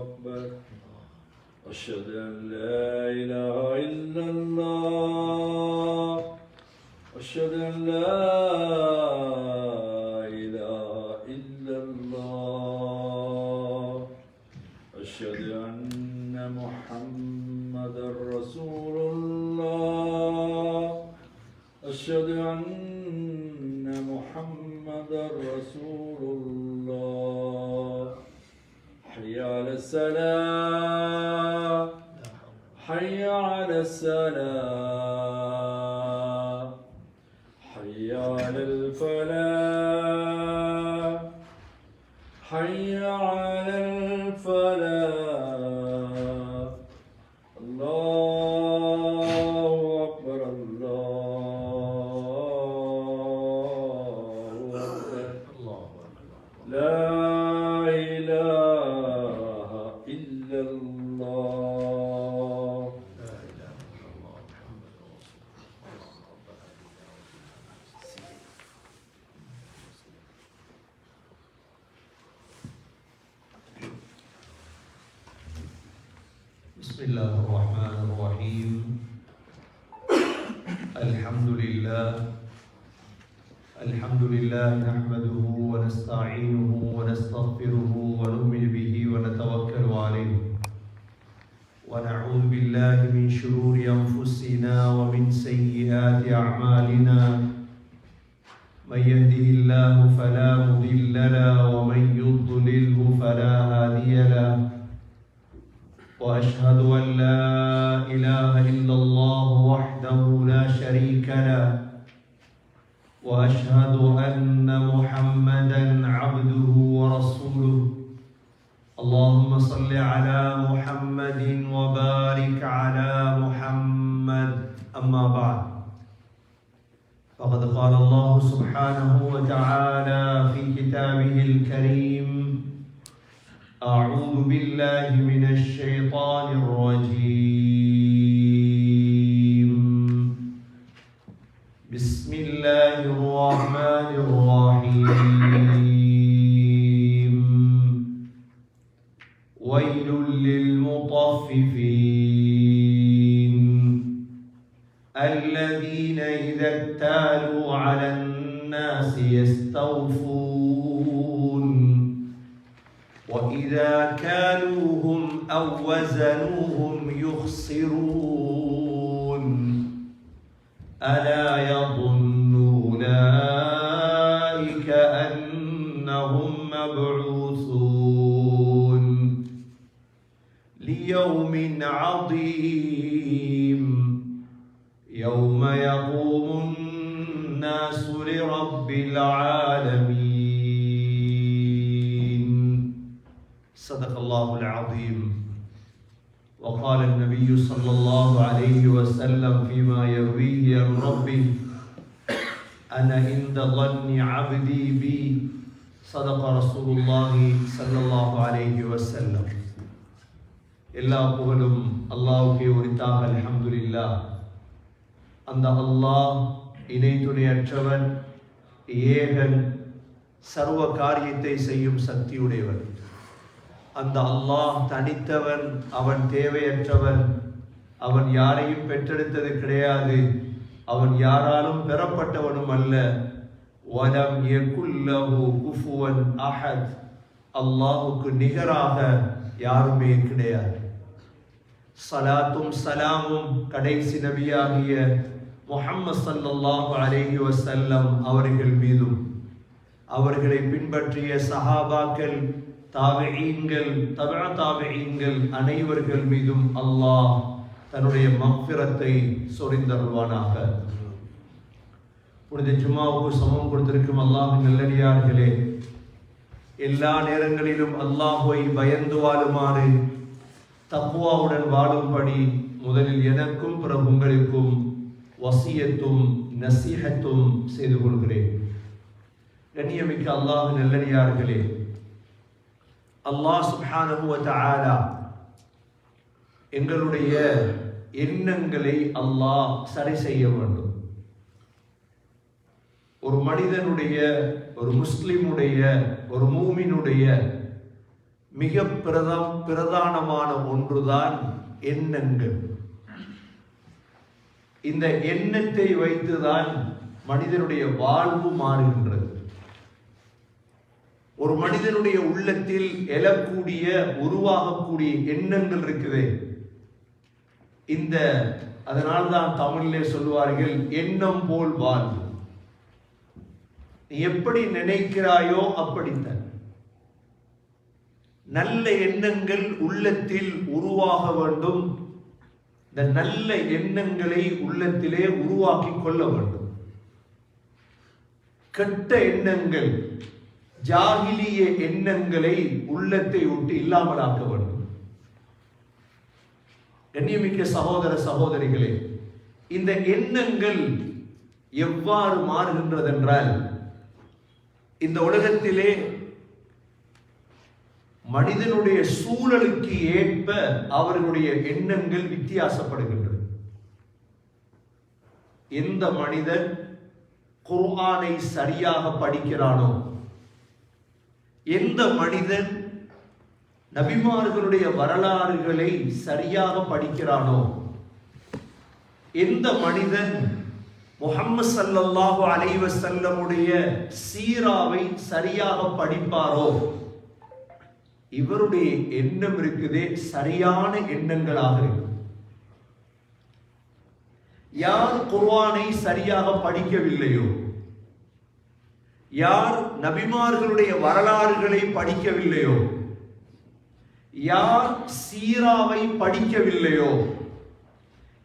أكبر أشهد أن لا إله إلا الله أشهد أن لا إله إلا الله أشهد أن محمدا رسول الله أشهد أن محمدا رسول الله حي على الصلاة حي على الصلاة حي على الفلاح حي على الفلاح الله أكبر الله أكبر لا إله إلا الله بسم الله الرحمن الرحيم الحمد لله نحمده ونستعينه ونستغفره ونؤمن به ونتوكل عليه ونعوذ بالله من شرور أنفسنا ومن سيئات أعمالنا من يهده الله فلا مضل له ومن يضلله فلا هادي له وأشهد أن لا إله إلا الله وحده لا شريك له وأشهد أن محمدًا عبده ورسوله اللهم صل على محمد وبارك على محمد أما بعد فقد قال الله سبحانه وتعالى في كتابه الكريم أعوذ بالله من الشيطان الرجيم بسم الله الرحمن الرحيم ويل للمطففين الذين إذا اكتالوا على الناس يستوفون وإذا كالوهم أو وزنوهم يخسرون ألا يظن أولئك أنهم مبعوثون ليوم عظيم يوم يقوم الناس لرب العالمين صدق الله العظيم وقال النبي صلى الله عليه وسلم فيما يرويه عن ربه أنا عند ظن عبدي بي صدق رسول الله صلى الله عليه وسلم எல்லா புகழும் அல்லாஹ்வுக்கே உரித்தாக அல்ஹம்துலில்லாஹ். அந்த அல்லாஹ் இணை துணையற்றவன், ஏகன், சர்வ காரியத்தை செய்யும் சக்தியுடையவன். அந்த அல்லாஹ் தனித்தவன், அவன் தேவையற்றவன், அவன் யாரையும் பெற்றெடுத்தது கிடையாது, அவன் யாராலும் பெறப்பட்டவனும் அல்ல. வலம் யகுல் லஹு குஃபுவன் அஹத், அல்லாஹுக்கு நிகராக யாருமே கிடையாது. சலாத்தும் சலாமும் கடைசி நபியாகிய முஹம்மது ஸல்லல்லாஹு அலைஹி வஸல்லம் அவர்கள் மீதும் அவர்களை பின்பற்றிய சஹாபாக்கள், தாபிஈன்கள், தபஅ தாபிஈன்கள் அனைவர்கள் மீதும் அல்லாஹ் தன்னுடைய மக்ஃபிரத்தை சொரிந்தருள்வானாக. புனித ஜும்மாவுக்கு சமம் கொடுத்திருக்கும் அல்லாஹ்வின் நல்லடியார்களே, எல்லா நேரங்களிலும் அல்லாஹ்வை பயந்து வாழுமாறு, தக்வாவுடன் வாழும்படி முதலில் எனக்கும் பிறகு உங்களுக்கும் வசியத்தும் நசீஹத்தும் செய்து கொள்கிறேன். கண்ணியமிக்க அல்லாஹ்வின் நல்லடியார்களே, அல்லாஹ் சுப்ஹானஹு வ தஆலா எங்களுடைய எண்ணங்களை அல்லாஹ் சரி செய்ய வேண்டும். ஒரு மனிதனுடைய, ஒரு முஸ்லிமுடைய, ஒரு மூமினுடைய மிக பிரதானமான ஒன்றுதான் எண்ணங்கள். இந்த எண்ணத்தை வைத்துதான் மனிதனுடைய வாழ்வு மாறுகின்றது. ஒரு மனிதனுடைய உள்ளத்தில் எழக்கூடிய உருவாகக்கூடிய எண்ணங்கள் இருக்குது. அதனால்தான் தமிழிலே சொல்வார்கள், எண்ணம் போல் வாழ்வு. நீ எப்படி நினைக்கிறாயோ அப்படித்தான். நல்ல எண்ணங்கள் உள்ளத்தில் உருவாக வேண்டும். இந்த நல்ல எண்ணங்களை உள்ளத்திலே உருவாக்கி கொள்ள வேண்டும். கெட்ட எண்ணங்கள், ஜாகிலிய எண்ணங்களை உள்ளத்தை விட்டு இல்லாமலாக்க வேண்டும். கண்ணியமிக்க சகோதர சகோதரிகளே, இந்த எண்ணங்கள் எவ்வாறு மாறுகின்றது என்றால், இந்த உலகத்திலே மனிதனுடைய சூழலுக்கு ஏற்ப அவர்களுடைய எண்ணங்கள் வித்தியாசப்படுகின்றது. எந்த மனிதன் குர்ஆனை சரியாக படிக்கிறானோ, எந்த மனிதன் நபிமார்களுடைய வரலாறுகளை சரியாக படிக்கிறானோ, எந்த மனிதன் முஹம்மது ஸல்லல்லாஹு அலைஹி வஸல்லமுடைய சீராவை சரியாக படிப்பாரோ, இவருடைய எண்ணம் இருக்குதே சரியான எண்ணங்களாக இருக்கும். யார் குர்ஆனை சரியாக படிக்கவில்லையோ, யார் நபிமார்களுடைய வரலாறுகளை படிக்கவில்லையோ, யார் சீராவை படிக்கவில்லையோ,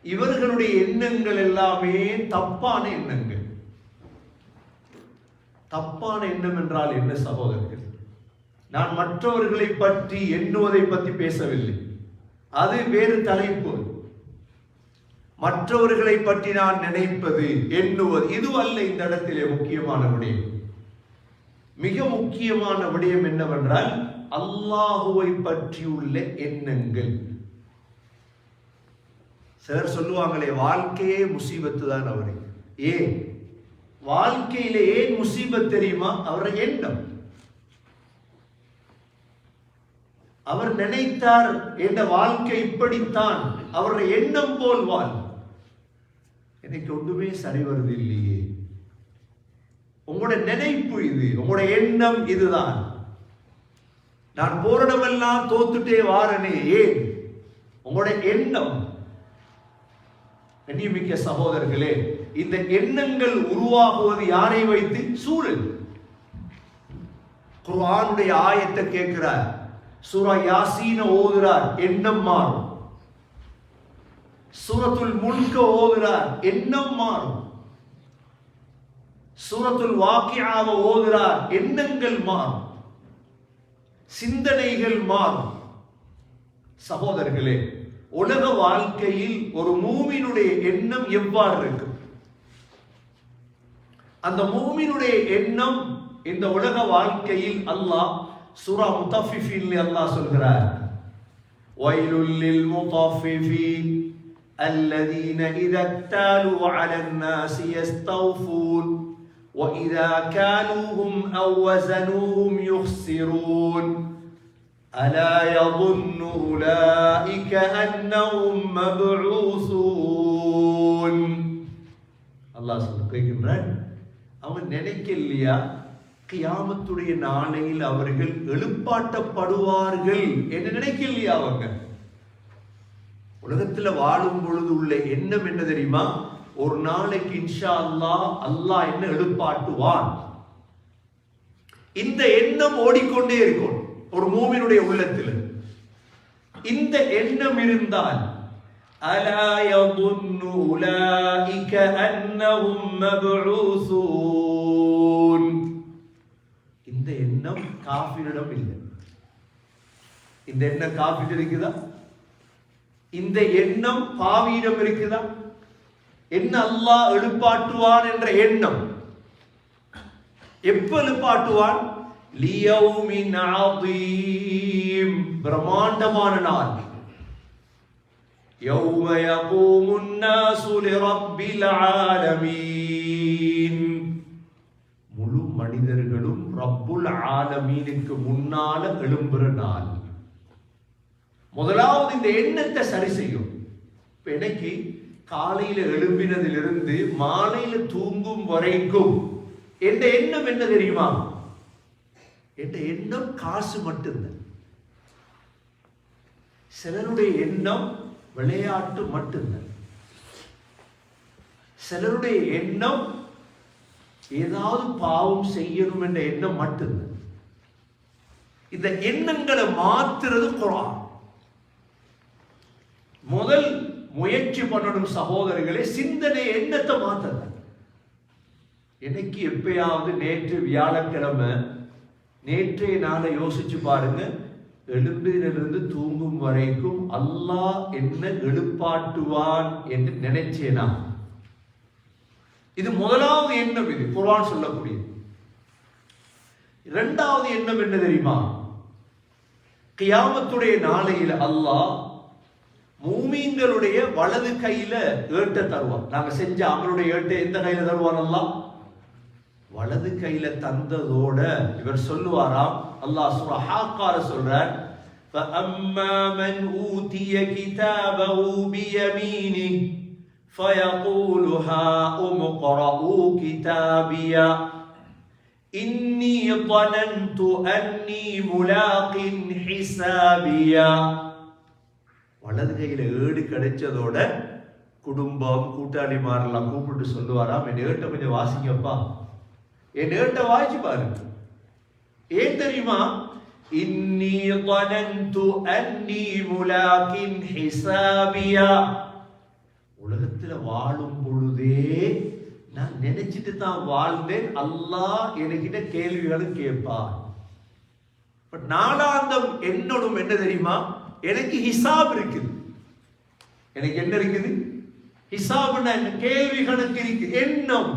இவர்களுடைய எண்ணங்கள் எல்லாமே தப்பான எண்ணங்கள். தப்பான எண்ணம் என்றால் என்ன சகோதரர்கள்? நான் மற்றவர்களை பற்றி எண்ணுவதை பற்றி பேசவில்லை, அது வேறு தலைப்பு. மற்றவர்களை பற்றி நான் நினைப்பது, எண்ணுவது, இதுவல்ல இந்த இடத்திலே முக்கியமான விடயம். மிக முக்கியமான விடயம் என்னவென்றால், அல்லாஹுவை பற்றியுள்ள எண்ணங்கள். சிலர் சொல்லுவாங்களே, வாழ்க்கையே முசீபத்து தான் அவருக்கு. ஏன் வாழ்க்கையில ஏன் முசீபத் தெரியுமா? அவருடைய எண்ணம். அவர் நினைத்தார் என்ற வாழ்க்கை இப்படித்தான், அவருடைய எண்ணம் போல் வாழ். எனக்கு ஒன்றுமே சரி வருது இல்லையே. உங்களோட நினைப்பு இது, உங்களோட எண்ணம் இதுதான். நான் போரிடமெல்லாம் தோத்துட்டே வாரனே, ஏன்? உங்களோட எண்ணம். கண்ணியமிக்க சகோதரர்களே, இந்த எண்ணங்கள் உருவாகுவது யாரை வைத்து? சூழல். குர்ஆனுடைய ஆயத்தை கேட்கிறார், சூரா யாசீன ஓதுறார், எண்ணம் மாறும். சூரத்துல் முல்க ஓதுறார், எண்ணம் மாறும். சூரத்துல் வாக்கிஆவ ஓதுறார், எண்ணங்கள் மாறும், சிந்தனைகள் மாறும். சகோதரர்களே, உலக வாழ்க்கையில் ஒரு மூமினுடைய எண்ணம் எவ்வாறு இருக்கு? அந்த மூமினுடைய எண்ணம் இந்த உலக வாழ்க்கையில் அல்லாஹ் சூரா முத்தஃபிஃபீன் அல்லாஹ் சொல்கிறார், வயலுல் லில் முத்தஃபிஃபீன் الذين إذا اكتالوا على الناس يستوفون وإذا كالوهم أو وزنوهم يخسرون ألا يظن أولئك أنهم مبعوثون. அல்லாஹ் சொல்கிறான், அவன் நினைக்கலையா கியாமத்துடைய நாளையில் அவர்கள் எழுப்பாட்டப்படுவார்கள் என்று நினைக்கலையா? அவங்க உலகத்தில் வாழும் பொழுது உள்ள எண்ணம் என்ன தெரியுமா? ஒரு நாளைக்கு இன்ஷா அல்லாஹ் அல்லாஹ் என்ன எழுப்பாட்டுவான். இந்த எண்ணம் ஓடிக்கொண்டே இருக்கும் ஒரு மூமினுடைய உள்ளத்தில். இந்த எண்ணம் இருந்தால் அலா யظுன்னு உலாயிக அன்னஹும் மப்ஊஸூன். இந்த எண்ணம் காஃபிரிடம் இல்லை. இந்த எண்ணம் காஃபிரிடம் இருக்குதா? இந்த எண்ணம் பாவியிடம் இருக்குதா? என்ன அல்லாஹ் எழுப்பாட்டுவான் என்ற எண்ணம் எப்ப எழுப்பாட்டுவான்? லியௌமின் அதீம், பிரம்மாண்டமான நாள். யௌம யகூமுன் நாஸு லிரப்பில் ஆலமீன், முழு மனிதர்களும் ரப்புல் ஆலமீனுக்கு முன்னால எழும்புற நாள். முதலாவது இந்த எண்ணத்தை சரி செய்யும். இப்ப எனக்கு காலையில எழும்பினதிலிருந்து மாலையில தூங்கும் வரைக்கும் என்ற எண்ணம் என்ன தெரியுமா? என்ற எண்ணம் காசு மட்டும்தான். சிலருடைய எண்ணம் விளையாட்டு மட்டும்தான். சிலருடைய எண்ணம் ஏதாவது பாவம் செய்யணும் என்ற எண்ணம் மட்டும்தான். இந்த எண்ணங்களை மாத்துறது குர்ஆன். முதல் முயற்சி பண்ணணும் சகோதரர்களே, சிந்தனை எண்ணத்தை மாத்தல. எனக்கு எப்பயாவது நேற்று வியாழக்கிழமை நேற்றைய நாளை யோசிச்சு பாருங்க. எழும்பிலிருந்து தூங்கும் வரைக்கும் அல்லாஹ் என்ன எழுப்பாட்டுவான் என்று நினைச்சேனா? இது முதலாவது எண்ணம். இது குர்ஆன் சொல்லக்கூடிய இரண்டாவது எண்ணம் என்ன தெரியுமா? கியாமத்துடைய நாளையில் அல்லாஹ் மூமீன்களுடைய வலது கையில ஏட்ட தருவான். நாங்க செஞ்ச அமலுடைய ஏட்டை எந்த கையில தருவான்? அல்லாஹ் வலது கையில தந்ததோட இவர் சொல்லுவாராம். அல்லாஹ் சூரா ஹாக்கால சொல்றார், فَأَمَّا مَنْ أُوتِيَ كِتَابَهُ بِيَمِينِهِ فَيَقُولُ هَاؤُمُ اقْرَءُوا كِتَابِيَهْ إِنِّي ظَنَنْتُ أَنِّي مُلَاقٍ حِسَابِيَهْ. வலது கையில ஏடு கிடைச்சதோட குடும்பம் கூட்டாளிமாரெல்லாம் கூப்பிட்டு சொல்லுவாராம், என் ஏட்ட கொஞ்சம் வாசிங்கப்பா, என் ஏட்ட வாய்ச்சி பாருங்க. ஏன் தெரியுமா? இன்னி ظننتُ أنِّي مُلَاقٍ حِسَابِيَهْ. உலகத்துல வாழும் பொழுதே நான் நினைச்சிட்டு தான் வாழ்ந்தேன், அல்லாஹ் என்கிட்ட கேள்விகளும் கேட்பான். நாளாந்தம் என்னோடும் என்ன தெரியுமா? எனக்கு ஹிசாப் இருக்குது. எனக்கு என்ன இருக்குது? ஹிசாப்னா என்ன? கேள்வி கணக்கு இருக்கு. எண்ணம்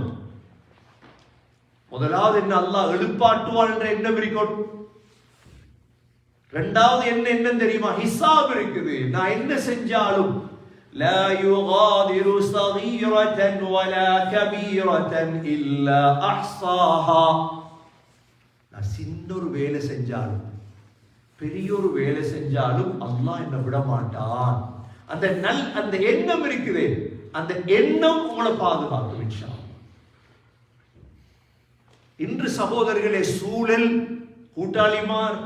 முதலாவது என்ன? அல்லாஹ் எழுப்பாட்டுவான் என்ற எண்ணம் இருக்கணும். இரண்டாவது என்ன தெரியுமா? ஹிசாப் இருக்குது. நான் என்ன செஞ்சாலும் லா யுகாதிரு ஸகீரத்தன் வலா கபீரத்தன் இல்லா அஹ்ஸாஹா. நான் சின்ன ஒரு வேலை செஞ்சாலும் பெரிய ஒரு வேலை செஞ்சாலும் அல்லாஹ் என்ன விட மாட்டான். அந்த எண்ணம் இருக்குது. அந்த எண்ணம் உங்களை பாதுகாக்கும் இன்ஷா அல்லாஹ். இன்று சகோதரர்களே, சூழல், கூட்டாளிமார்,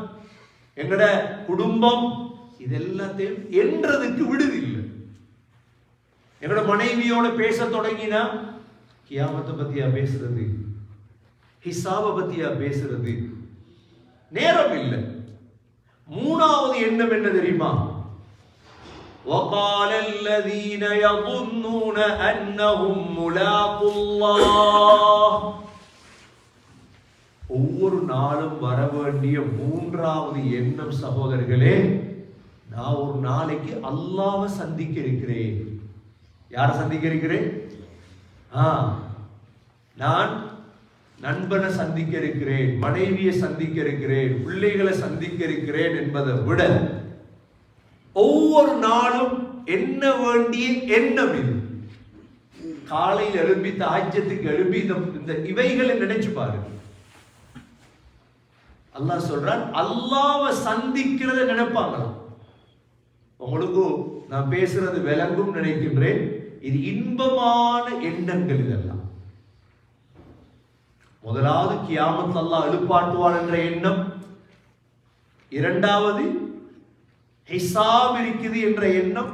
எங்கட குடும்பம், இதெல்லாத்தையும் என்றதுக்கு விடுதில்லை. எங்கட மனைவியோட பேச தொடங்கினா கியாமத்தை பத்தியா பேசுறது, ஹிசாப பத்தியா பேசுறது, நேரம் இல்லை. மூணாவது எண்ணம் என்ன தெரியுமா? وَقَالَ الَّذِينَ يَظُنُّونَ أَنَّهُمْ مُلَاقُو اللَّهِ. ஒவ்வொரு நாளும் வர வேண்டிய மூன்றாவது எண்ணம் சகோதரர்களே, நான் ஒரு நாளைக்கு அல்லாஹ்வை சந்திக்க இருக்கிறேன். யாரை சந்திக்க இருக்கிறேன்? நான் நண்பனை சந்திக்க இருக்கிறேன், மனைவியை சந்திக்க இருக்கிறேன், பிள்ளைகளை சந்திக்க இருக்கிறேன் என்பதை விட ஒவ்வொரு நாளும் என்ன வேண்டிய எண்ணம் இது. காலையில் எழுப்பி தஹஜ்ஜத்துக்கு எழுப்பி இந்த இவைகளை நினைச்சு பாருங்க. அல்லாஹ் சொல்றான், அல்லாஹ்வை சந்திக்கிறத நினைப்பாங்களாம். உங்களுக்கு நான் பேசுறது விளங்கும் நினைக்கின்றேன். இது இன்பமான எண்ணங்கள். இதெல்லாம் முதலாவது கியாமத் அல்லாஹ் எழுப்பாட்டுவான் என்ற எண்ணம், இரண்டாவது ஹிசாப் இருக்குது என்ற எண்ணம்,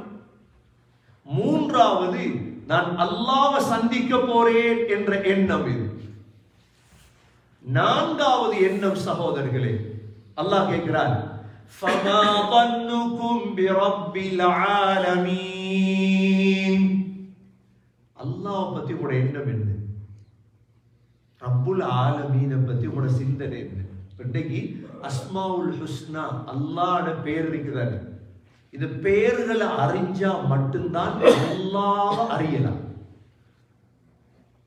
மூன்றாவது நான் அல்லாஹ்வை சந்திக்க போறேன் என்ற எண்ணம். இது நான்காவது எண்ணம் சகோதரர்களே, அல்லாஹ் கேட்கிறான், ஃபமா ظنكم برب العالمين. அல்லாஹ் பத்தி உங்களோட எண்ணம் என்ன? ரப்புல் ஆலமீனை பத்தி உங்களோட சிந்தனை என்ன? இன்றைக்கு அஸ்மாவுல் ஹுஸ்னா அல்லாஹ்வோட பேர் இருக்குதானே, இந்த பேர்களை அறிஞ்சா மட்டும்தான் அல்லாஹ் அறியலாம்.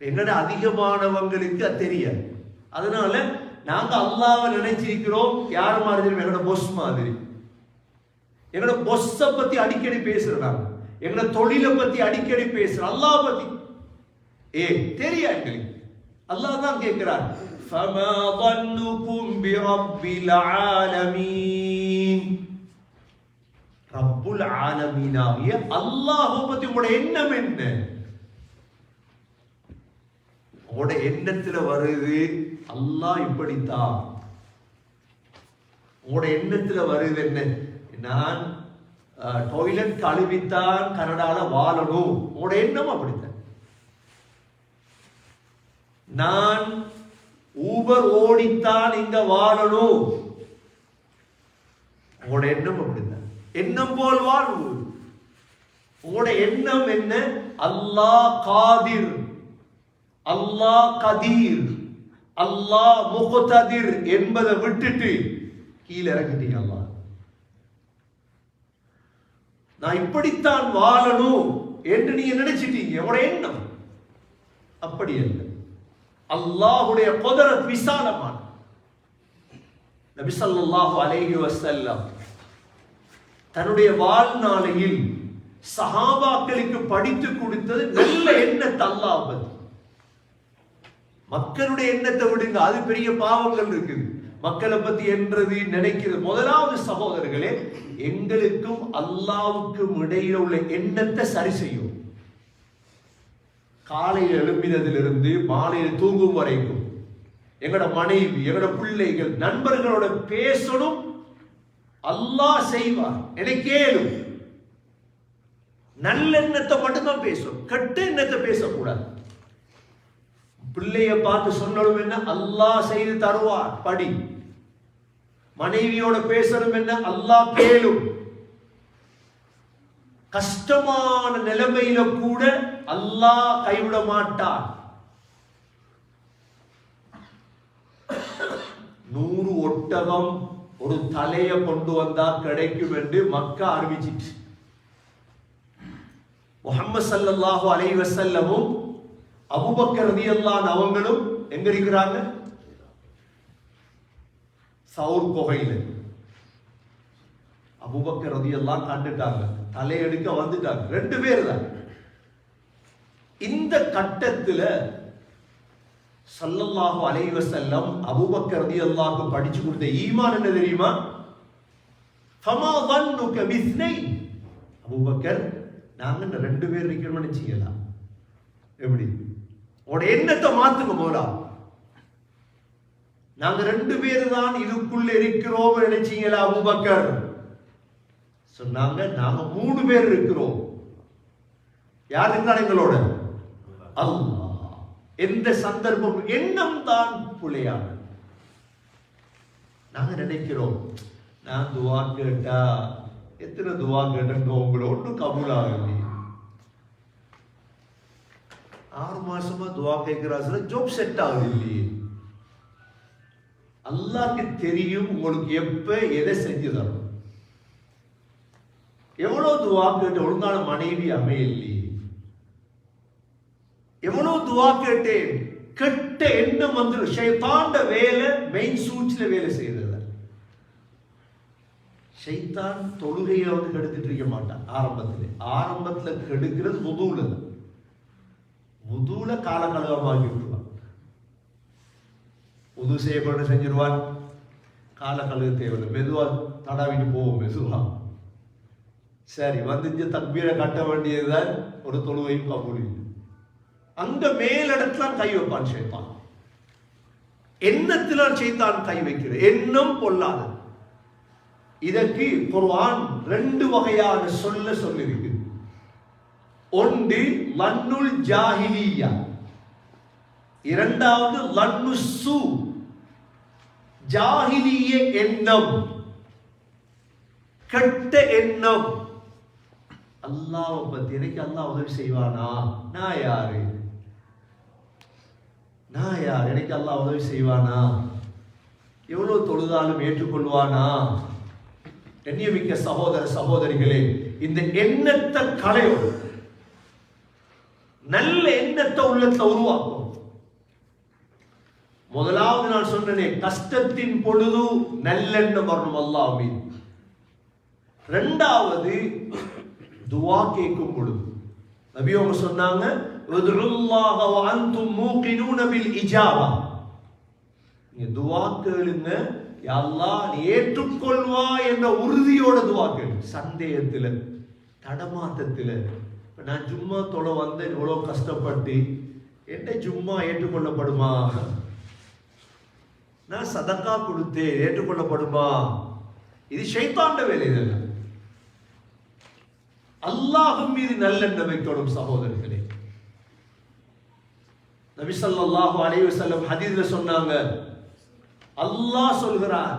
எங்கட அதிகமானவங்களுக்கு அது தெரியாது. அதனால நாங்க அல்லாஹ்வை நினைச்சிருக்கிறோம் யார் மாதிரி? எங்களோட பொஸ் மாதிரி. எங்களோட பொஸ்ஸை பத்தி அடிக்கடி பேசுறாங்க, எங்களோட தொழிலை பத்தி அடிக்கடி பேசுறோம், அல்லாஹ் பத்தி தெரியாது. அல்லாஹ் தான் கேட்கிறார், فما ظنكم برب العالمين ரப்புல் ஆலமீனாகிய அல்லாஹ் பத்தி உங்களோட எண்ணம் என்ன? உங்களோட எண்ணத்துல வருது அல்லாஹ் இப்படித்தான். உங்களோட எண்ணத்துல வருது என்ன? நான் டாய்லெட் கழுவித்தான் கனடால வாழணும். உங்களோட எண்ணம் அப்படித்தான். நான் ஊபர் ஓடித்தான் இங்க வாழணும். உங்களோட எண்ணம் அப்படித்தான். எண்ணம் போல் வாழ்வு. உங்களோட எண்ணம் என்ன? அல்லாஹ் காதிர், அல்லாஹ் கதீர், அல்லாஹ் முக்ததிர் என்பதை விட்டுட்டு கீழே இறங்கிட்டீங்க. அல்லாஹ் நான் இப்படித்தான் வாழணும் என்று நீங்க நினைச்சிட்டீங்க. உங்களோட எண்ணம் அப்படி அல்ல. அல்லாஹ்வுடைய குதரத் விசாலமான. நபி ஸல்லல்லாஹு அலைஹி வஸல்லம் தன்னுடைய வாழ்நாளையில் சஹாபாக்களுக்கு படித்து கொடுத்தது நல்ல எண்ணத்தை அல்லாஹ் பத்தி. மக்களுடைய எண்ணத்தை விடுங்க, அது பெரிய பாவங்கள் இருக்குது. மக்களை பத்தி என்றது நினைக்கிறது. முதலாவது சகோதரர்களே, எங்களுக்கும் அல்லாவுக்கும் இடையில உள்ள எண்ணத்தை சரி செய்யும். காலையில் எழுப்பினதிலிருந்து மாலையில் தூங்கும் வரைக்கும் எங்களோட மனைவி, எங்களோட பிள்ளைகள், நண்பர்களோட பேசணும். அல்லாஹ் செய்வார். எனக்கு கேளும். நல்ல எண்ணத்தை மட்டும்தான் பேசும், கெட்ட எண்ணத்தை பேசக்கூடாது. பிள்ளைய பார்த்து சொன்னதும் என்ன? அல்லாஹ் செய்து தருவார், படி. மனைவியோட பேசணும் என்ன? அல்லாஹ் கேளும். கஷ்டமான நிலைமையில கூட அல்லாஹ் கைவிட மாட்டார். 100 ஒட்டகம் ஒரு தலைய கொண்டு வந்தா கிடைக்கும் என்று மக்கா அறிவிச்சிட்டு, முஹம்மது ஸல்லல்லாஹு அலைஹி வஸல்லமும் அபூபக்கர் ரலியல்லாஹு அன்ஹு அவங்களும் எங்க இருக்கிறாங்க? சௌர் குகையில. அபூபக்கர் ரலியல்லாஹு அன்ஹு கண்டுட்டாங்க, தலையெடுக்க வந்துட்டாங்க. 2 பேர் தான். இந்த கட்டத்துல ஸல்லல்லாஹு அலைஹி வஸல்லம் அபூபக்கர் ரலியல்லாஹு அன்ஹு படிச்சு கொடுத்த ஈமான் என்ன தெரியுமா? ஃபமா ظنك باثنين. அபூபக்கர், நாங்க 2 பேர் இருக்கணும்னு நினைச்சீங்களா? எப்படி? உங்களோட எண்ணத்தை மாத்துங்க போலா. நாங்க 2 பேர் தான் இதுக்குள்ள இருக்கிறோம் நினைச்சீங்களா? அபூபக்கர் சொன்னாங்க, நாங்க 3 பேர் இருக்கிறோம். யார் இருந்தாலும் எங்களோட? அல்லாஹ். எந்த சந்தர்ப்பம் எண்ணம் தான் புலையான. நாங்க நினைக்கிறோம், நான் துவா கேட்டா எத்தனை துவா கேட்டோம், உங்களை ஒன்றும் கபூலாகல. 6 மாசமா துவா கேட்கிறாரு, ஜாப் செட் ஆகுது இல்லையே. அல்லாஹ்க்கு தெரியும் உங்களுக்கு எப்ப எதை செஞ்சு தரும். எவ்வளவு துவா கேட்டு ஒழுங்கான மனைவி அமையலையே. எவ்வளவு துவா கேட்டேன், கெட்ட எண்ணம் வந்து ஷைத்தான்ட வேலை, மெயின் சூழ்ச்சியில வேலை செய்யறது. ஷைத்தான் தொழுகையை வந்து கெடுத்துட்டு இருக்க மாட்டான். ஆரம்பத்துல கெடுக்கிறது வுதுல தான். வுதுல கால கழுவமாக்கி விட்டுருவான். வுது செய்யப்பட்டு செஞ்சிருவான், கால கழுவ தேவையில்லை, மெதுவா தடாவிட்டு போவோம். மெதுவா சரி வந்து தக்பீரை கட்ட வேண்டியதுதான். ஒரு தொழுவையும் கபூல் இல்லை. அங்க மேலிடத்துல கை வைப்பான் ஷைத்தான். எண்ணத்துல ஷைத்தான் கை வைக்கிற எண்ணம் பொல்லாது. இதற்கு குர்ஆன் 2 வகையான சொல்லிருக்கு. ஒன்று லன்னுல் ஜாஹிலியா, இரண்டாவது லன்னுசு. ஜாஹிலிய எண்ணம், கெட்ட எண்ணம். அல்லாஹ்வை பத்தி எனக்கு அல்லாஹ் உதவி செய்வானா? நான் யாரு? எனக்கு அல்லாஹ் உதவி செய்வானா? எவ்வளவு தொழுதாலும் ஏற்றுக்கொள்வானா? கண்ணியமிக்க சகோதர சகோதரிகளே, இந்த எண்ணத்தை களையோடு நல்ல எண்ணத்தை உள்ளத்துல உருவாக்கும். முதலாவது நான் சொன்னேன், கஷ்டத்தின் பொழுது நல்லெண்ணம் வரணும் அல்லாஹ் மீது. இரண்டாவது துஆ கேட்கும் பொழுது நபி அவங்க சொன்னாங்க, உதுல்லாஹ வ அன்தும் மூகினூன பில் இஜாபா. நீங்க துஆ கேளுங்க, யா அல்லாஹ் நீ ஏற்றுக்கொள்வா என்ற உறுதியோட துஆ கேளு. சந்தேகத்துல தடமாத்தத்துல நான் ஜும்மா தொலை வந்தேன் இவ்வளவு கஷ்டப்பட்டு என்ன ஜும்மா ஏற்றுக்கொள்ளப்படுமா, நான் சதக்கா கொடுத்தேன் ஏற்றுக்கொள்ளப்படுமா, இது ஷைத்தான்ட வேலை. இதெல்லாம் அல்லாஹ்வின் மீது நல்லெண்ணம் வைக்கணும் சகோதரர்களே. நபி ஸல்லல்லாஹு அலைஹி வஸல்லம் ஹதீஸ்ல சொன்னாங்க, அல்லாஹ் சொல்கிறார்,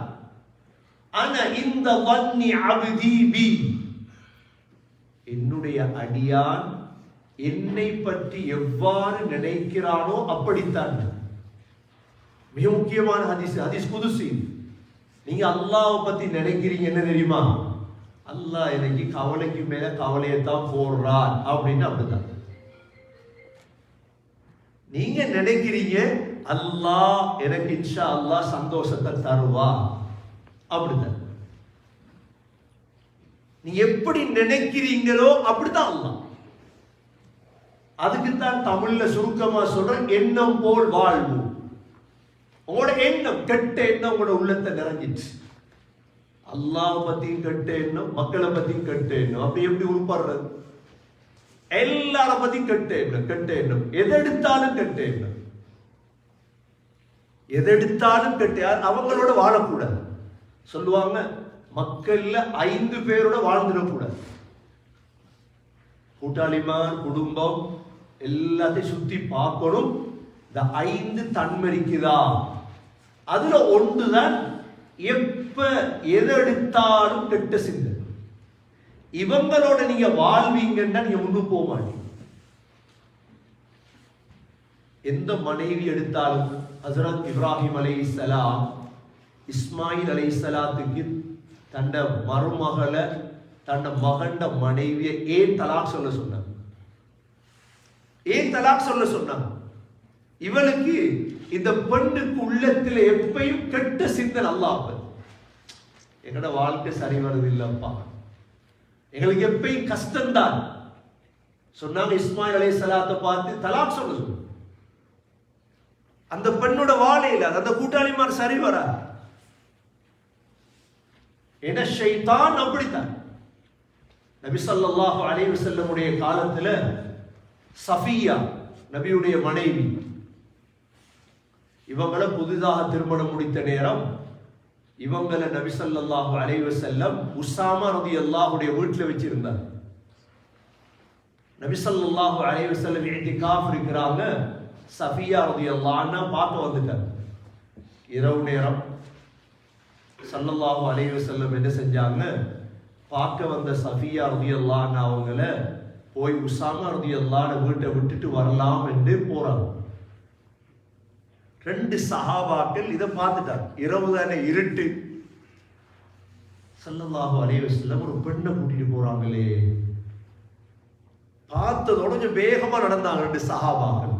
அன இந்த வன்னி அப்தி பி, என்னுடைய அடியான் என்னை பற்றி எவ்வாறு நினைக்கிறானோ அப்படித்தான். மிக முக்கியமான ஹதீஸ், ஹதீஸ் குதுசி. நீங்க அல்லாஹ்வை பத்தி நினைக்கிறீங்க என்ன தெரியுமா, அல்லாஹ் எனக்கு கவலைக்கு மேல கவலையத்தான் போடுறார் அப்படின்னு. அப்படித்தான் நீங்க நினைக்கிறீங்க, அல்லாஹ் எனக்கு இன்ஷா அல்லாஹ் சந்தோஷத்தை தருவா, அப்படித்தான். நீ எப்படி நினைக்கிறீங்களோ அப்படித்தான் அல்லாஹ். அதுக்குத்தான் தமிழ்ல சுருக்கமா சொல்ற எண்ணம் போல் வாழ்வு. உங்களோட எண்ணம், கெட்ட எண்ணம் உங்களோட உள்ளத்தை நிறைஞ்சிச்சு. அல்லாஹ் பத்தியும் கெட்ட எண்ணம், மக்களை பத்தியும் கெட்ட எண்ணம், அப்படி எப்படி உள்படுறது? எல்லார பத்தியும் கெட்ட எண்ணம், கெட்ட எண்ணம், எதெடுத்தாலும் கெட்ட எண்ணம், எதெடுத்தாலும் கெட்ட. அவங்களோட வாழக்கூடாது. சொல்லுவாங்க, மக்கள்ல 5 பேரோட வாழ்ந்துடக்கூடாது. கூட்டாளிமார், குடும்பம் எல்லாத்தையும் சுத்தி பார்க்கணும். இந்த 5 தன்மரிக்குதா, அதுல ஒன்றுதான் எப்ப எது எடுத்தாலும் கெட்ட சிந்தனை. இவங்களோட நீங்க வாழ்வீங்கன்னா நீங்க முன்னுக்கு போக மாட்டீங்க. எந்த மனைவி எடுத்தாலும் ஹஜ்ரத் இப்ராஹிம் அலைஹிஸ்ஸலாம் இஸ்மாயில் அலைஹிஸ்ஸலாத்துக்கு தண்ட மருமகளை தண்ட மகண்ட மனைவியை ஏன் தலாக் சொல்ல சொன்னாங்க? ஏன் தலாக் சொல்ல சொன்னாங்க? இவளுக்கு இந்த பெண்ணுக்கு உள்ளத்துல எப்பயும் கெட்ட சிந்தனை. அல்லாஹ் எங்கட வாழ்க்கை சரி வருது இல்லப்பா, எங்களுக்கு எப்பயும் கஷ்டம்தான் சொன்னாங்க. இஸ்மாயில் அலைஹிஸ்ஸலாத்தை பார்த்து தலாக் சொல்ல சொன்னாங்க. அந்த பெண்ணோட வாழையில அந்த கூட்டாளிமார் சரி வரா. ஏன்னா ஷைத்தான் அப்படித்தான். நபி ஸல்லல்லாஹு அலைஹி வஸல்லமுடைய காலத்துல சஃபியா நபியுடைய மனைவி, இவங்களை புதிதாக திருமணம் முடித்த நேரம் இவங்களை நபி ஸல்லல்லாஹு அலைஹி வஸல்லம் உஸாமா ரலியல்லாஹுடைய வீட்டில் வச்சிருந்தார். நபி ஸல்லல்லாஹு அலைஹி வஸல்லம் இத்திகாஃப் இருக்கிறாங்க. சஃபியா ரலியல்லாஹு அன்ஹா பார்க்க வந்துட்டார். இரவு நேரம் ஸல்லல்லாஹு அலைஹி வஸல்லம் என்ன செஞ்சாங்க, பார்க்க வந்த சஃபியா ரலியல்லாஹு அன்ஹா அவங்கள போய் உஸாமா ரலியல்லாஹு அன்ஹு வீட்டை விட்டுட்டு வரலாம் என்று போறாங்க. 2 சஹாபாக்கள் இதை பார்த்துட்டாங்க. இரவு தானே, இருட்டு. ஸல்லல்லாஹு அலைஹி வஸல்லம் ஒரு பெண்ணை கூட்டிட்டு போறாங்களே, பார்த்ததோட கொஞ்சம் வேகமா நடந்தாங்க 2 சஹாபாக்கள்.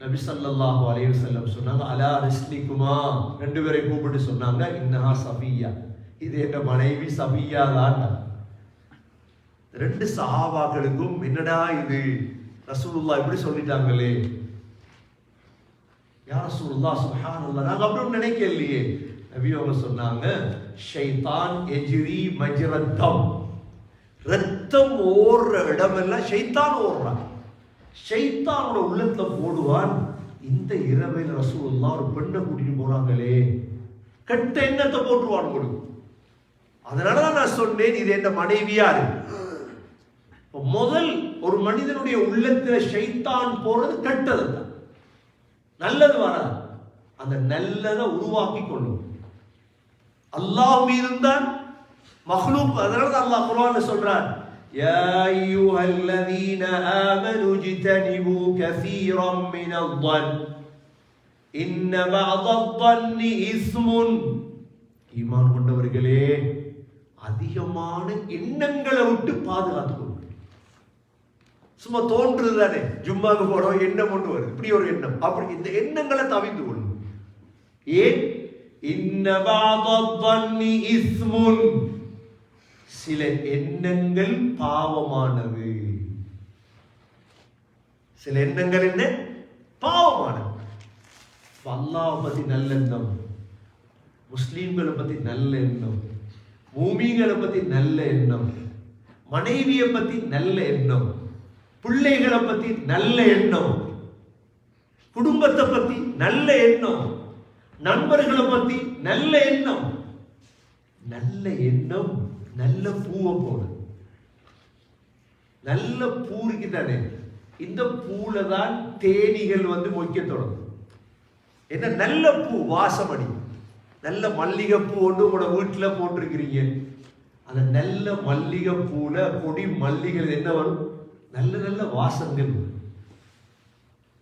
நபி ஸல்லல்லாஹு அலைஹி வஸல்லம் சொன்னாங்க, அலா ரிஸ்லிகுமா, 2 பேரை கூப்பிட்டு சொன்னாங்க, இன்னஹா சஃபியா, இது என்ற மனைவி சஃபியா தான். 2 சஹாபாக்களுக்கும் என்னடா இது, ரசூலுல்லாஹ் இப்படி சொல்லிட்டாங்களே, யா ரசூலுல்லாஹ் சுப்ஹானல்லாஹ், நாங்க அப்படி நினைக்கலையே. நபி அவங்க சொன்னாங்க, ஷைத்தான் எஜ்ரி மஜ்ரத்தம், ரத்தம் ஓடுற இடமெல்லாம் ஷைத்தான் ஓடுறான். ஷைத்தானோட உள்ளத்துல போடுவான், இந்த இரவையில் ரசூலுல்லாஹ் ஒரு பெண்ணை கூட்டிட்டு போறாங்களே, கெட்ட எண்ணத்தை போட்டுருவான் கொடுக்கும். அதனாலதான் நான் சொன்னேன், இது என்ன மனைவியா இருக்கு. முதல் ஒரு மனிதனுடைய உள்ளத்துல ஷைத்தான் போறது கெட்டது தான், நல்லது வராது. அந்த நல்லதை உருவாக்கி கொள்ளும். அல்லாஹ் மீதுதான் மஹ்லூக். அதனால அல்லாஹ் குர்ஆன்ல சொல்றான், யா அய்யுஹல்லதீன ஆமனு ஜ்தனிபு கஸீரம் மினல்-ظن இன்ன பஅத-ظன்னி இஸ்முன். ஈமான் கொண்டவர்களே, அதிகமான எண்ணங்களை விட்டு பாதுகாத்துக் கொள்ளுங்கள். சும்மா தோன்றுது தானே, ஜும்மாக்கு போறோம் எண்ணம் கொண்டு வருது, இப்படி ஒரு எண்ணம், அப்படி இந்த எண்ணங்களை தவிர்த்து கொள்ளும். ஏன்? இன்ன பஅத-ظன்னி இஸ்முன், சில எண்ணங்கள் பாவமானது. சில எண்ணங்கள் என்ன? பாவமானது. அல்லாஹ் பத்தி நல்ல எண்ணம், முஸ்லீம்களை பத்தி நல்ல எண்ணம், மூமிகளை பத்தி நல்ல எண்ணம், மனைவியை பத்தி நல்ல எண்ணம், பிள்ளைகளை பத்தி நல்ல எண்ணம், குடும்பத்தை பத்தி நல்ல எண்ணம், நண்பர்களை பத்தி நல்ல எண்ணம். நல்ல எண்ணம் நல்ல பூவை போல. நல்ல பூ இருக்குதானே, இந்த பூல தான் தேனீகள் மொய்க்க தொடங்கும். என்ன நல்ல பூ வாசம் அடி. நல்ல மல்லிகை பூ ஒன்று உங்களோட வீட்டில் போட்டிருக்கிறீங்க. அந்த நல்ல மல்லிகை பூல கொடி மல்லிகள் என்ன வரும்? நல்ல நல்ல வாசங்கள்.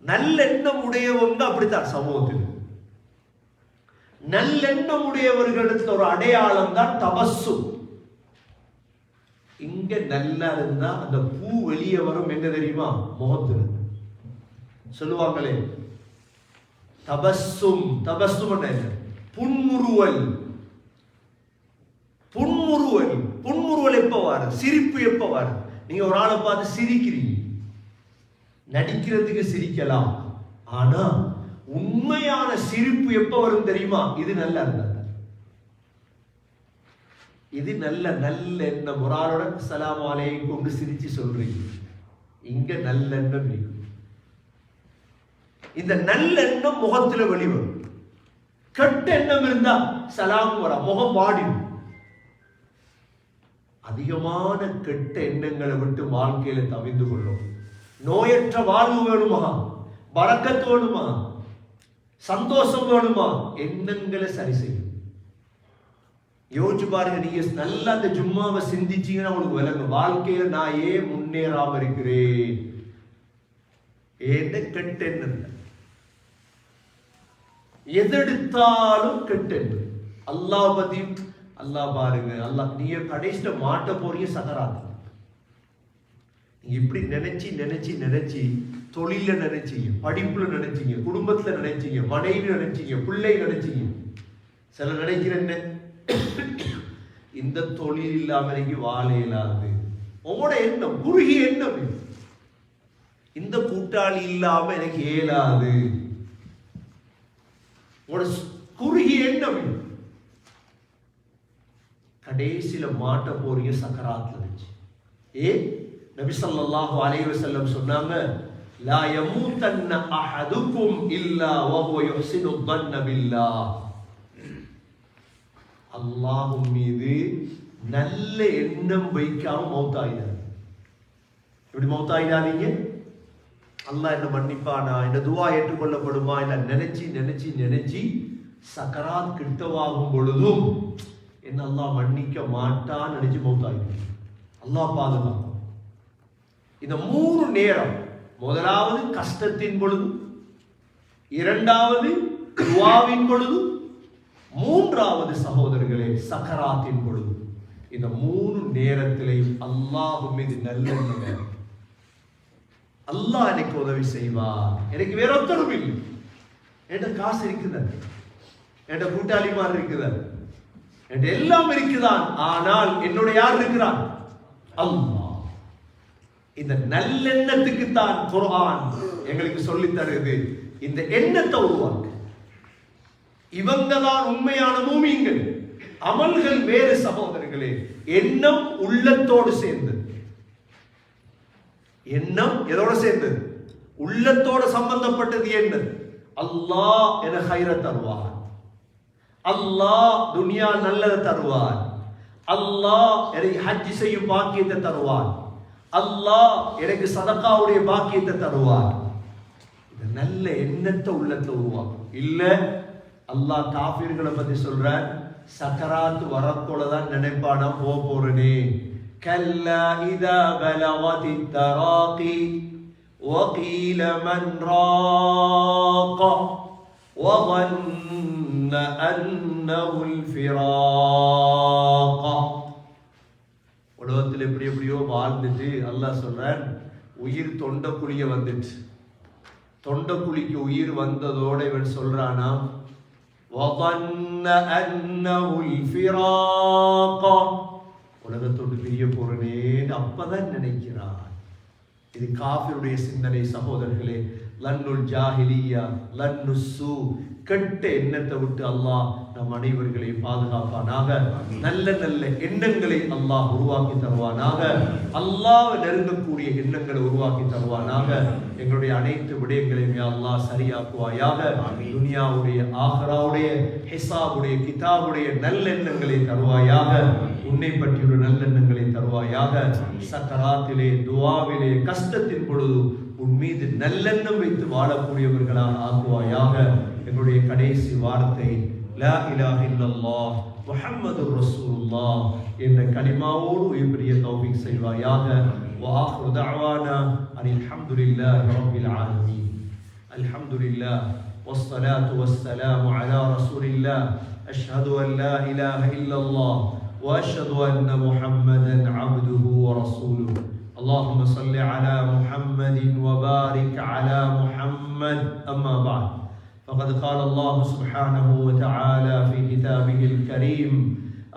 நல்லெண்ணம் உடையவங்க அப்படித்தான் சமூகத்தில். நல்லெண்ணம் உடையவர்களிடத்தில் ஒரு அடையாளம் தான் தபஸ்ஸும். இங்க நல்லா இருந்தா அந்த பூ வெளியே வரும். என்ன தெரியுமா? முகத்துல சொல்லுவாங்களே தபஸ்ஸும். தபஸ்ஸும் என்ன? புன்முறுவல். புன்முறுவல். புன்முறுவல் எப்ப வரும்? சிரிப்பு எப்ப வரும்? நீங்க ஒரு ஆளை பார்த்து சிரிக்கிறீங்க, நடிக்கிறதுக்கு சிரிக்கலாம், ஆனா உண்மையான சிரிப்பு எப்ப வரும் தெரியுமா? இது நல்லா இருந்தா, இது நல்ல நல்ல எண்ணம். ஒரு ஆளோட ஸலாம் அலைக்கும் சிரிச்சு சொல்றீங்க, இங்க நல்ல எண்ணம் இருக்கு. இந்த நல்ல எண்ணம் முகத்துல வெளிவரும். கெட்ட எண்ணம் இருந்தா சலாம் வர முகம் வாடிடும். அதிகமான கெட்ட எண்ணங்களை விட்டு வாழ்க்கையில தவிர்த்து கொள்ளும். நோயற்ற வாழ்வு வேணுமா? பரக்கத்து வேணுமா? சந்தோஷம் வேணுமா? எண்ணங்களை சரி செய்யும். யோசிச்சு பாருங்க, நீங்க நல்லா அந்த ஜும்மாவை சிந்திச்சீங்கன்னா உங்களுக்கு விளங்கும். வாழ்க்கையில நான் ஏன் முன்னேறாம இருக்கிறேன்? ஏன் கெட்ட எண்ணம். எதெடுத்தாலும் கெட்ட எண்ணம். அல்லாஹ் பத்தி அல்லாஹ் பாருங்க, அல்லாஹ் நீங்க கடைசியில மாட்ட போறீங்க சகராத். இப்படி நினைச்சு நினைச்சு நினைச்சு தொழில நினைச்சீங்க, படிப்புல நினைச்சீங்க, குடும்பத்துல நினைச்சீங்க, மனைவி நினைச்சீங்க, பிள்ளை நினைச்சீங்க. சில நினைக்கிற என்ன, இந்த தொழில் இல்லாம எனக்கு வாழ இயலாது. உங்களோட எண்ணம் குறுகிய எண்ணம். இந்த கூட்டாளி இல்லாம எனக்கு இயலாது. உங்களோட குறுகிய எண்ணம். கடைசியில மாட்ட போறீங்க சக்கராத்ல வச்சு. நபி ஸல்லல்லாஹு அலைஹி வஸல்லம் சொன்னாங்க, லா யமூதன்ன அஹதுக்கும் இல்லா வஹுவ யுஹ்சினு ظن பில்லாஹ். அல்லாஹ் மீது நல்ல எண்ணம் வைக்காம மௌத்தாயிடாது. இப்படி மௌத்தாயிடாதீங்க. அல்லாஹ் என்ன மன்னிப்பானா, இந்த துஆ ஏற்றுக்கொள்ளப்படுமா இல்ல நினைச்சு நினைச்சு நினைச்சு சக்கராத் கிட்டவாகும் பொழுதும் என்ன அல்லாஹ் மன்னிக்க மாட்டான்னு நினைச்சு மௌத்தாயிடும். அல்லாஹ் பாதுகாக்கும். இந்த 3 நேரம், முதலாவது கஷ்டத்தின் பொழுது, இரண்டாவது துஆவின் பொழுது, மூன்றாவது சகோதரர்களே சக்கராத்தின் பொழுது. இந்த 3 நேரத்திலே அல்லாஹ் மீது நல்லெண்ணம். அல்லாஹ் எனக்கு உதவி செய்வார். எனக்கு வேற ஒருத்தரும் இல்லை. என்கிட்ட காசு இருக்குதா, என்கிட்ட கூட்டாளிமார் இருக்குதா, என்கிட்ட எல்லாம் இருக்குதான். ஆனால் என்னோட யார் இருக்கிறான்? அல்லாஹ். இந்த நல்லெண்ணத்துக்கு தான் குர்ஆன் எங்களுக்கு சொல்லி தருது. இந்த எண்ணத்தை உருவாக்க. இவங்க தான் உண்மையான மூமின்கள். அமல்கள் வேறு சகோதரர்களே. எண்ணம் உள்ளத்தோடு சேர்ந்தது. எண்ணம் எதோட சேர்ந்தது? உள்ளத்தோட சம்பந்தப்பட்டது. என்னது? அல்லாஹ் என ஹைர தருவார். அல்லாஹ் துனியா நல்லதை தருவார். அல்லாஹ் எனக்கு ஹஜ் செய்யும் பாக்கியத்தை தருவார். அல்லாஹ் எனக்கு சதகாவுடைய பாக்கியத்தை தருவார். இந்த நல்ல எண்ணத்தை உள்ளத்துல உருவாக்கும். இல்ல அல்லாஹ் காஃபிர்களை பத்தி சொல்ற, சக்கராத் வரப்போலதான் நினைப்பானா போறேனே. கல்லா இதா பலகதி தராகி வகீல மன் ராக வظن أنه الفراق. உலகத்தில் எப்படி எப்படியோ வாழ்ந்துட்டு அல்லாஹ் சொல்றான், உயிர் தொண்டக்குழிய வந்துட்டு. தொண்டக்குழிக்கு உயிர் வந்ததோட இவன் சொல்றானா, وظن أنه الفراق. உலகத்தோடு பிரிய போறேன்னு அப்பதான் நினைக்கிறான். இது காஃபிருடைய சிந்தனை சகோதரர்களே. லன்னுல் ஜாஹிலியா லன்னுஸ்ஸு கெட்ட எண்ணத்தை விட்டு அல்லாஹ் நம் அனைவர்களை பாதுகாப்பானாக. நல்ல நல்ல எண்ணங்களை அல்லாஹ் உருவாக்கி தருவானாக. அல்லாஹ்வை நெருங்கக்கூடிய எண்ணங்களை உருவாக்கி தருவானாக. எங்களுடைய அனைத்து விடயங்களையும் யா அல்லாஹ் சரியாக்குவாயாக. துனியாவுடைய ஆஹிராவுடைய ஹிசாபுடைய கிதாபுடைய நல்லெண்ணங்களை தருவாயாக. உன்னை பற்றிய நல்லெண்ணங்களை தருவாயாக. சக்கராத்திலே துஆவிலே கஷ்டத்தின் பொழுது உன் மீது நல்லெண்ணம் வைத்து வாழக்கூடியவர்களாக ஆக்குவாயாக. எங்களுடைய கடைசி வார்த்தை லா இலாஹ இல்லல்லாஹ் முஹம்மதுர் ரசூலுல்லாஹ் என்ற கலிமாவோடு உயிர்பிரிய தௌஃபீக் செய்வாயாக. வ ஆகிரு தஅவானா அனில் ஹம்துலில்லாஹி ரப்பில் ஆலமீன். அல்ஹம்துலில்லாஹ் வஸ்ஸலாத்து வஸ்ஸலாமு அலா ரசூலில்லாஹ் அஷ்ஹது அன் லா இலாஹ இல்லல்லாஹ் வ அஷ்ஹது அன்ன முஹம்மதன் அப்துஹு வ ரசூலுஹு. اللهم صل على محمد وبارك على محمد. أما بعد فقد قال الله سبحانه وتعالى في كتابه الكريم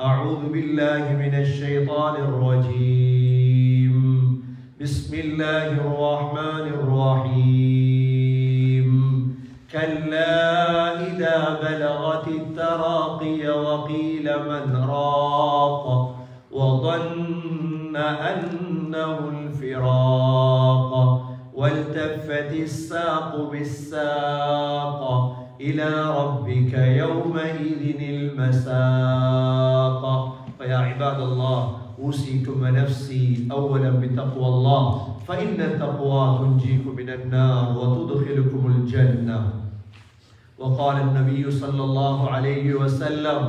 أعوذ بالله من الشيطان الرجيم بسم الله الرحمن الرحيم كلا إذا بلغت التراقي وقيل من راق وظن أنه الفراق والتفت الساق بالساق إلى ربك يومئذ المساق. فيا عباد الله أوصيكم ونفسي أولا بتقوى الله فإن التقوى تنجيكم من النار وتدخلكم الجنة. وقال النبي صلى الله عليه وسلم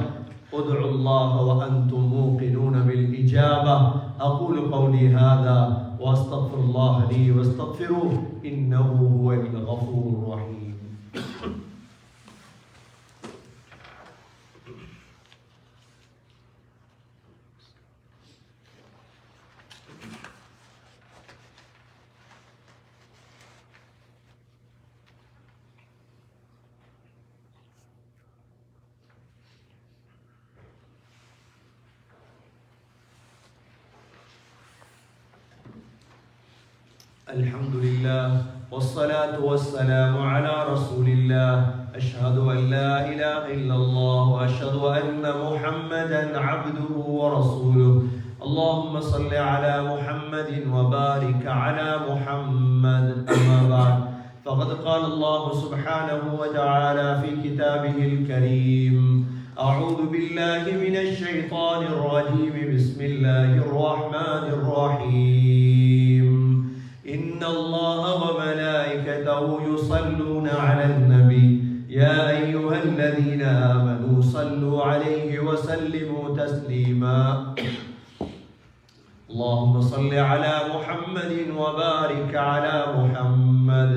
ادعوا الله وأنتم موقنون بالإجابة. أقول قولي هذا وأستغفر الله لي واستغفروه إنه هو الغفور الرحيم. الحمد لله والصلاة والسلام على رسول الله أشهد أن لا إله إلا الله وأشهد أن محمدا عبده ورسوله. اللهم صل على محمد وبارك على محمد. أما بعد فقد قال الله سبحانه وتعالى في كتابه الكريم أعوذ بالله من الشيطان الرجيم بسم الله الرحمن الرحيم إن الله وملائكته يصلون على النبي يا أيها الذين آمنوا صلوا عليه وسلموا تسليما. اللهم صل على محمد وبارك على محمد.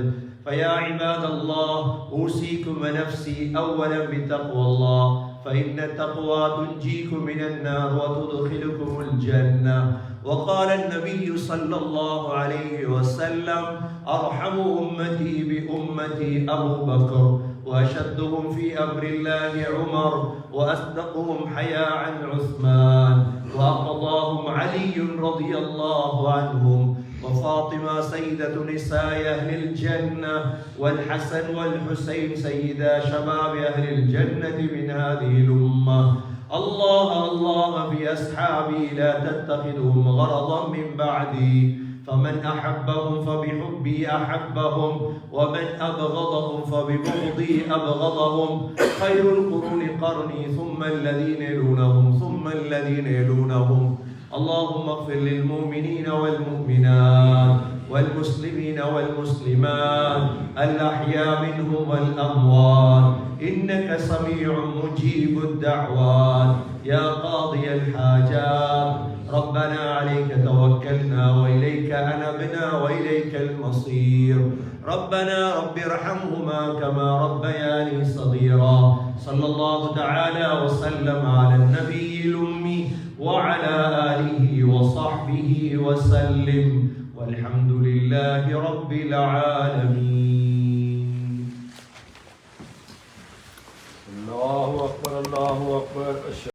فيا عباد الله أوصيكم ونفسي أولا بتقوى الله فإن التقوى تنجيكم من النار وتدخلكم الجنة. وقال النبي صلى الله عليه وسلم أرحم أمتي بأمتي أبو بكر وأشدهم في أمر الله عمر وأصدقهم حياء عثمان وأقضاهم علي رضي الله عنهم وفاطمة سيدة نساء أهل الجنة والحسن والحسين سيدا شباب أهل الجنة من هذه الأمة. الله الله بأصحابي لا تتخذهم غرضا من بعدي فمن أحبهم فبحبي أحبهم ومن أبغضهم فببغضي أبغضهم. خير القرون قرني ثم الذين يلونهم ثم الذين يلونهم. اللهم اغفر للمؤمنين والمؤمنات والمسلمين والمسلمات الأحياء منهم والأموات إنك سميع مجيب الدعوات يا قاضي الحاجات. ربنا عليك توكلنا وإليك أنبنا وإليك المصير. ربنا رب ارحمهما كما ربياني صغيرا. صلى الله تعالى وسلم على النبي الأمي وعلى آله وصحبه وسلم والحمد لله رب العالمين. الله أكبر الله أكبر.